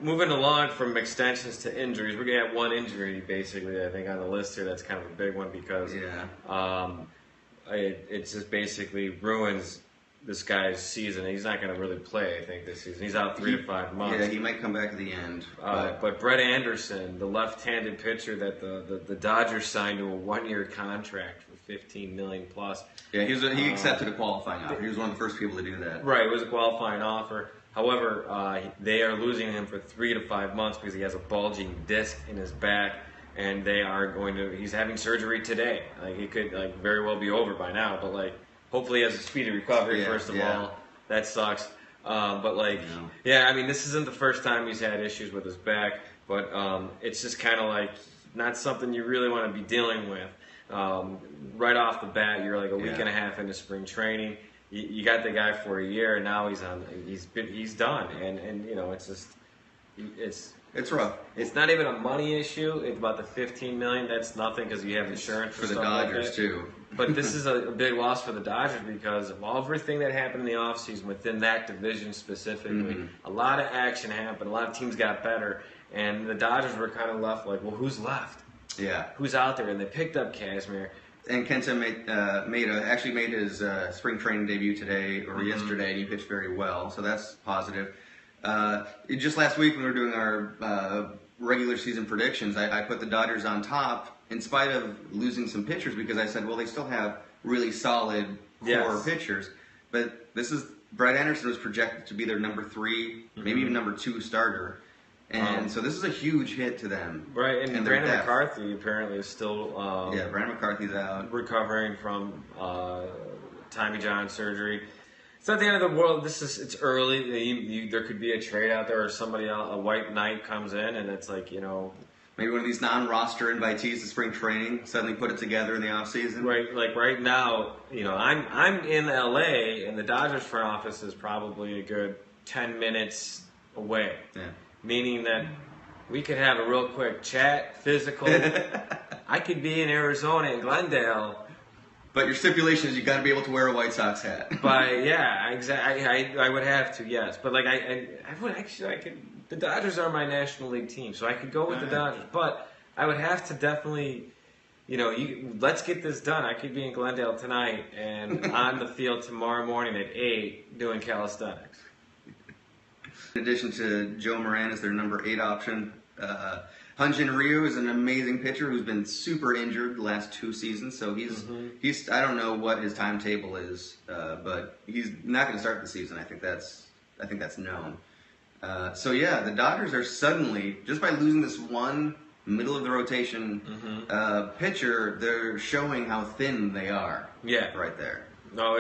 moving along from extensions to injuries, we're gonna have one injury basically. I think on the list here that's kind of a big one because it just basically ruins this guy's season. He's not going to really play, I think, this season. He's out 3 to 5 months. Yeah, he might come back at the end. But Brett Anderson, the left-handed pitcher that the Dodgers signed to a 1-year contract for $15 million plus. Yeah, he accepted a qualifying offer. He was one of the first people to do that. Right, it was a qualifying offer. However, they are losing him for 3 to 5 months because he has a bulging disc in his back, and they are going to. He's having surgery today. Like it could very well be over by now, but hopefully he has a speedy recovery. First of all, that sucks. I mean, this isn't the first time he's had issues with his back, but it's just kind of not something you really want to be dealing with. Right off the bat, you're a week and a half into spring training. You got the guy for a year, and now he's done, and it's rough. It's not even a money issue. It's about the $15 million. That's nothing because you have insurance for the Dodgers too. But this is a big loss for the Dodgers because of everything that happened in the offseason within that division specifically. Mm-hmm. A lot of action happened. A lot of teams got better, and the Dodgers were kind of left well, who's left? Yeah, who's out there? And they picked up Kazmir. And Kenta actually made his spring training debut today or yesterday, and he pitched very well, so that's positive. Just last week when we were doing our regular season predictions, I put the Dodgers on top in spite of losing some pitchers because I said, well, they still have really solid core pitchers. But Brett Anderson was projected to be their number 3, maybe even number 2 starter. And so this is a huge hit to them. Right, and Brandon McCarthy apparently is still Brandon McCarthy's out. Recovering from Tommy John surgery. It's not the end of the world. It's early. There could be a trade out there, or somebody else, a white knight comes in, and it's maybe one of these non-roster invitees to spring training suddenly put it together in the off season. Right, right now, I'm in LA, and the Dodgers front office is probably a good 10 minutes away. Yeah. Meaning that we could have a real quick chat, physical. I could be in Arizona, in Glendale. But your stipulation is you got to be able to wear a White Sox hat. Exactly. I would have to, yes. But I could. The Dodgers are my National League team, so I could go with the Dodgers. But I would have to definitely, let's get this done. I could be in Glendale tonight and on the field tomorrow morning at 8 doing calisthenics. In addition to Joe Moran as their number 8 option, Hyun-Jin Ryu is an amazing pitcher who's been super injured the last 2 seasons. So he's I don't know what his timetable is, but he's not going to start the season. I think that's known. The Dodgers are suddenly, just by losing this one middle of the rotation pitcher, they're showing how thin they are. Yeah, right there. No,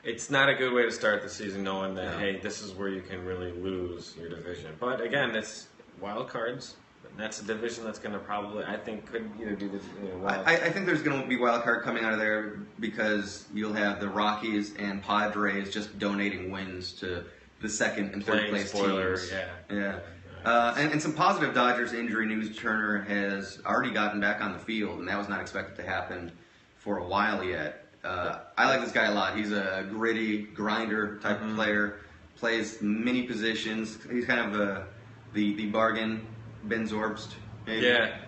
it's not a good way to start the season knowing that, hey, this is where you can really lose your division. But again, it's wild cards. And that's a division that's going to probably, I think, could either be the wild. I think there's going to be wild card coming out of there because you'll have the Rockies and Padres just donating wins to the second and third place teams. Yeah. And some positive Dodgers injury news. Turner has already gotten back on the field, and that was not expected to happen for a while yet. I like this guy a lot. He's a gritty grinder type of player. Plays many positions. He's kind of the bargain Ben Zorbst. Maybe. Yeah.